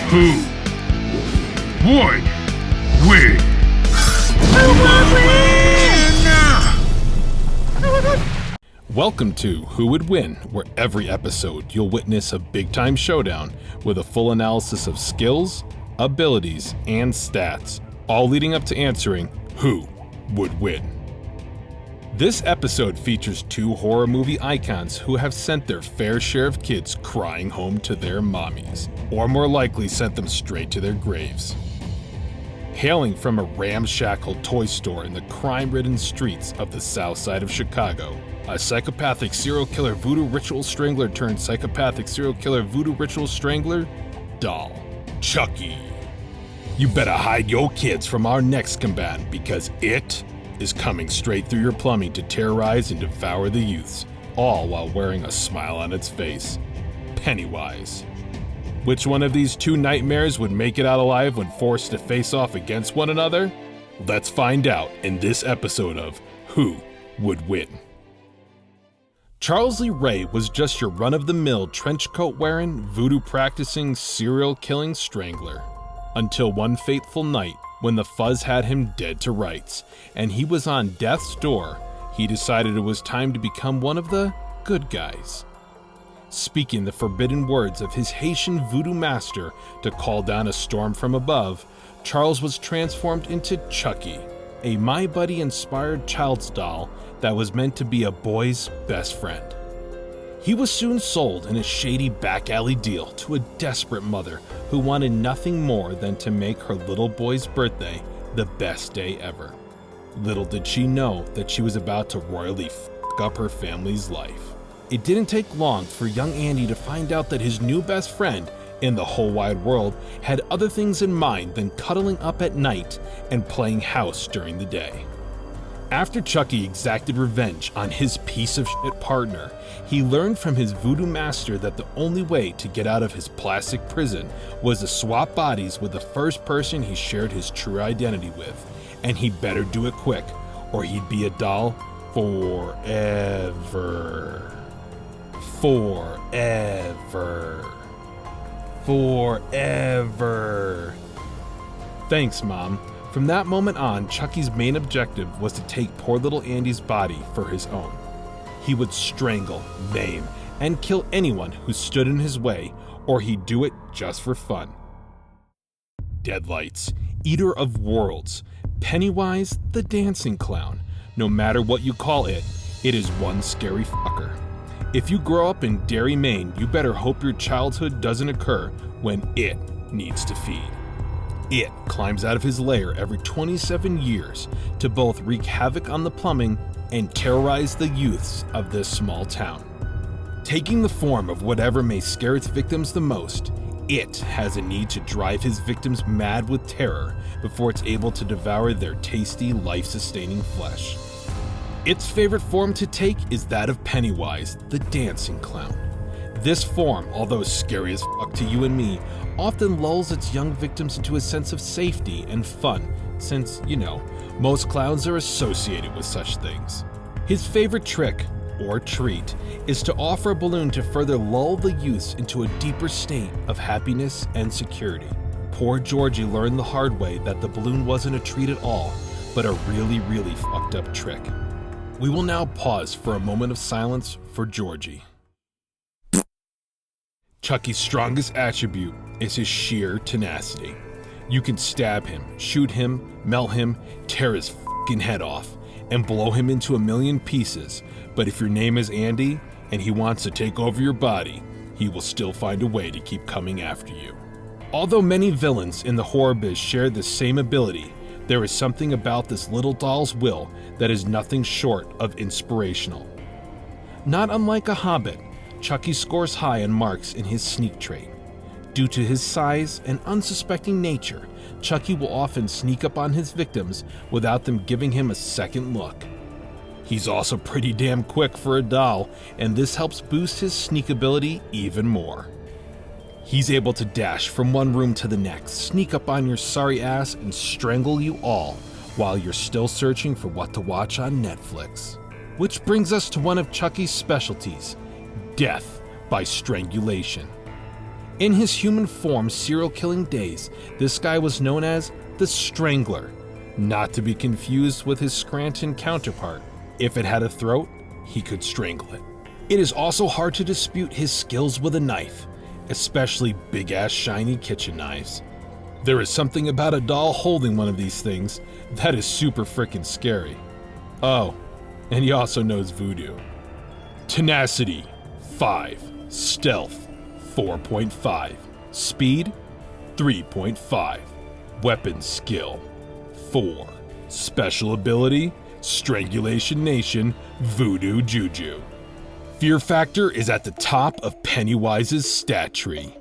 Who would win? Welcome to Who Would Win, where every episode you'll witness a big-time showdown with a full analysis of skills, abilities, and stats, all leading up to answering who would win. This episode features two horror movie icons who have sent their fair share of kids crying home to their mommies, or more likely sent them straight to their graves. Hailing from a ramshackle toy store in the crime-ridden streets of the south side of Chicago, a psychopathic serial killer voodoo ritual strangler turned psychopathic serial killer voodoo ritual strangler, doll, Chucky. You better hide your kids from our next combatant because it is coming straight through your plumbing to terrorize and devour the youths, all while wearing a smile on its face. Pennywise. Which one of these two nightmares would make it out alive when forced to face off against one another? Let's find out in this episode of Who Would Win. Charles Lee Ray was just your run-of-the-mill trench-coat-wearing, voodoo-practicing, serial-killing strangler. Until one fateful night, when the fuzz had him dead to rights, and he was on death's door, he decided it was time to become one of the good guys. Speaking the forbidden words of his Haitian voodoo master to call down a storm from above, Charles was transformed into Chucky, a My Buddy-inspired child's doll that was meant to be a boy's best friend. He was soon sold in a shady back-alley deal to a desperate mother who wanted nothing more than to make her little boy's birthday the best day ever. Little did she know that she was about to royally f*** up her family's life. It didn't take long for young Andy to find out that his new best friend in the whole wide world had other things in mind than cuddling up at night and playing house during the day. After Chucky exacted revenge on his piece of shit partner, he learned from his voodoo master that the only way to get out of his plastic prison was to swap bodies with the first person he shared his true identity with, and he better do it quick, or he'd be a doll forever. Forever. Forever. Thanks, Mom. From that moment on, Chucky's main objective was to take poor little Andy's body for his own. He would strangle, maim, and kill anyone who stood in his way, or he'd do it just for fun. Deadlights, eater of worlds, Pennywise the dancing clown. No matter what you call it, it is one scary fucker. If you grow up in Derry, Maine, you better hope your childhood doesn't occur when it needs to feed. It climbs out of his lair every 27 years to both wreak havoc on the plumbing and terrorize the youths of this small town. Taking the form of whatever may scare its victims the most, it has a need to drive his victims mad with terror before it's able to devour their tasty, life-sustaining flesh. Its favorite form to take is that of Pennywise, the dancing clown. This form, although scary as fuck to you and me, often lulls its young victims into a sense of safety and fun, since, most clowns are associated with such things. His favorite trick, or treat, is to offer a balloon to further lull the youths into a deeper state of happiness and security. Poor Georgie learned the hard way that the balloon wasn't a treat at all, but a really, really fucked up trick. We will now pause for a moment of silence for Georgie. Chucky's strongest attribute is his sheer tenacity. You can stab him, shoot him, melt him, tear his f***ing head off, and blow him into a million pieces, but if your name is Andy and he wants to take over your body, he will still find a way to keep coming after you. Although many villains in the horror biz share the same ability, there is something about this little doll's will that is nothing short of inspirational. Not unlike a hobbit, Chucky scores high on marks in his sneak trait. Due to his size and unsuspecting nature, Chucky will often sneak up on his victims without them giving him a second look. He's also pretty damn quick for a doll, and this helps boost his sneak ability even more. He's able to dash from one room to the next, sneak up on your sorry ass, and strangle you all while you're still searching for what to watch on Netflix. Which brings us to one of Chucky's specialties, death by strangulation. In his human form serial killing days, this guy was known as the Strangler, not to be confused with his Scranton counterpart. If it had a throat, he could strangle it. It is also hard to dispute his skills with a knife, especially big-ass shiny kitchen knives. There is something about a doll holding one of these things that is super freaking scary. Oh, and he also knows voodoo. Tenacity, 5. Stealth, 4.5. Speed, 3.5. Weapon skill, 4. Special ability, Strangulation Nation, Voodoo Juju. Fear factor is at the top of Pennywise's stat tree.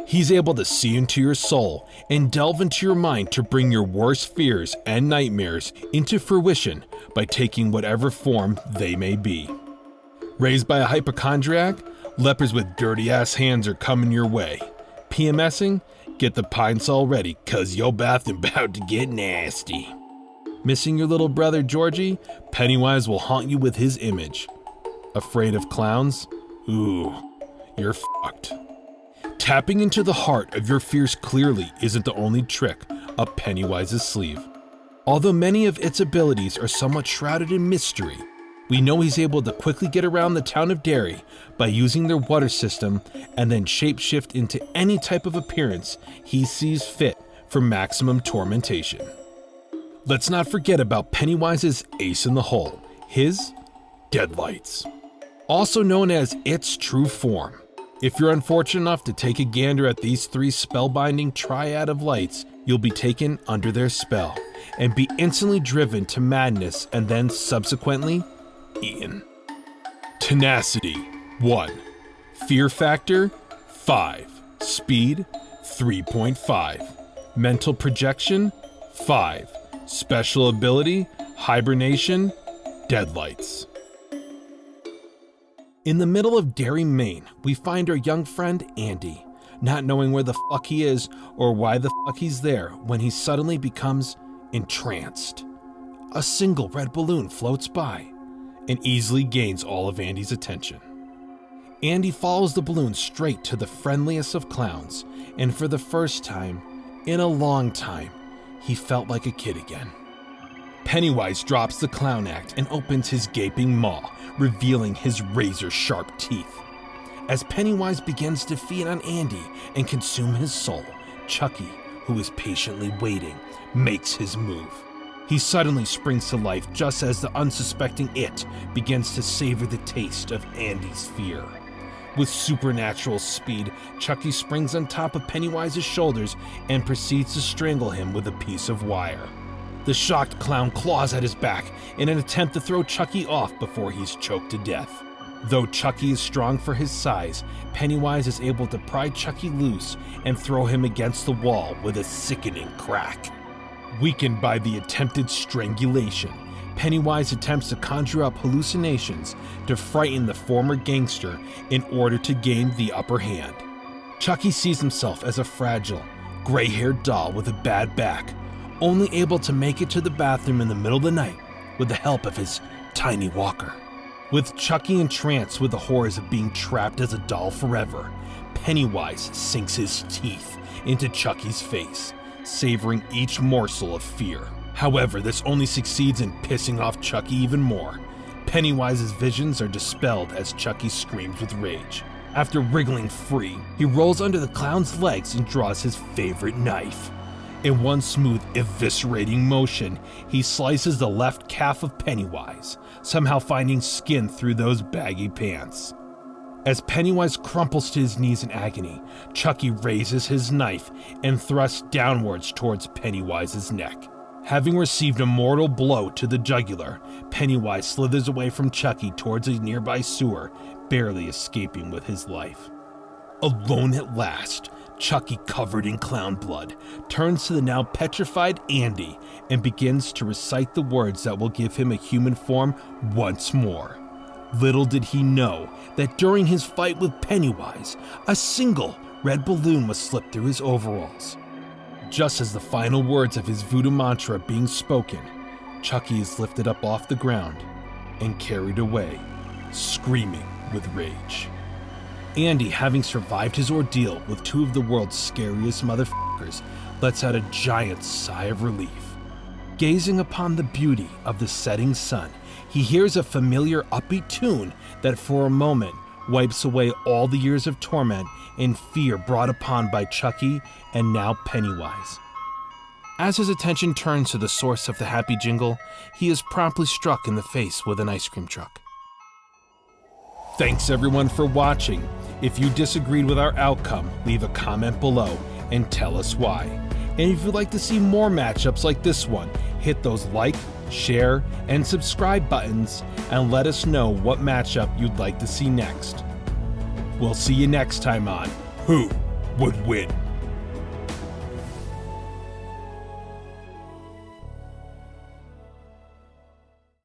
He's able to see into your soul and delve into your mind to bring your worst fears and nightmares into fruition by taking whatever form they may be. Raised by a hypochondriac, lepers with dirty-ass hands are coming your way. PMSing? Get the pine sol ready, cause your bath about to get nasty. Missing your little brother Georgie? Pennywise will haunt you with his image. Afraid of clowns? Ooh, you're fucked. Tapping into the heart of your fears clearly isn't the only trick up Pennywise's sleeve. Although many of its abilities are somewhat shrouded in mystery, we know he's able to quickly get around the town of Derry by using their water system and then shapeshift into any type of appearance he sees fit for maximum tormentation. Let's not forget about Pennywise's ace in the hole, his deadlights. Also known as its true form. If you're unfortunate enough to take a gander at these 3 spellbinding triad of lights, you'll be taken under their spell and be instantly driven to madness and then subsequently eaten. Tenacity, 1. Fear factor, 5. Speed, 3.5. Mental projection, 5. Special ability, hibernation, deadlights. In the middle of Derry, Maine, we find our young friend Andy, not knowing where the fuck he is or why the fuck he's there when he suddenly becomes entranced. A single red balloon floats by and easily gains all of Andy's attention. Andy follows the balloon straight to the friendliest of clowns, and for the first time in a long time, he felt like a kid again. Pennywise drops the clown act and opens his gaping maw, revealing his razor-sharp teeth. As Pennywise begins to feed on Andy and consume his soul, Chucky, who is patiently waiting, makes his move. He suddenly springs to life just as the unsuspecting It begins to savor the taste of Andy's fear. With supernatural speed, Chucky springs on top of Pennywise's shoulders and proceeds to strangle him with a piece of wire. The shocked clown claws at his back in an attempt to throw Chucky off before he's choked to death. Though Chucky is strong for his size, Pennywise is able to pry Chucky loose and throw him against the wall with a sickening crack. Weakened by the attempted strangulation, Pennywise attempts to conjure up hallucinations to frighten the former gangster in order to gain the upper hand. Chucky sees himself as a fragile, gray-haired doll with a bad back, only able to make it to the bathroom in the middle of the night with the help of his tiny walker. With Chucky entranced with the horrors of being trapped as a doll forever, Pennywise sinks his teeth into Chucky's face, savoring each morsel of fear. However, this only succeeds in pissing off Chucky even more. Pennywise's visions are dispelled as Chucky screams with rage. After wriggling free, he rolls under the clown's legs and draws his favorite knife. In one smooth, eviscerating motion, he slices the left calf of Pennywise, somehow finding skin through those baggy pants. As Pennywise crumples to his knees in agony, Chucky raises his knife and thrusts downwards towards Pennywise's neck. Having received a mortal blow to the jugular, Pennywise slithers away from Chucky towards a nearby sewer, barely escaping with his life. Alone at last, Chucky, covered in clown blood, turns to the now petrified Andy and begins to recite the words that will give him a human form once more. Little did he know that during his fight with Pennywise, a single red balloon was slipped through his overalls. Just as the final words of his voodoo mantra are being spoken, Chucky is lifted up off the ground and carried away, screaming with rage. Andy, having survived his ordeal with two of the world's scariest motherfuckers, lets out a giant sigh of relief. Gazing upon the beauty of the setting sun, he hears a familiar upbeat tune that for a moment wipes away all the years of torment and fear brought upon by Chucky and now Pennywise. As his attention turns to the source of the happy jingle, he is promptly struck in the face with an ice cream truck. Thanks everyone for watching. If you disagreed with our outcome, leave a comment below and tell us why. And if you'd like to see more matchups like this one, hit those like, share, and subscribe buttons and let us know what matchup you'd like to see next. We'll see you next time on Who Would Win?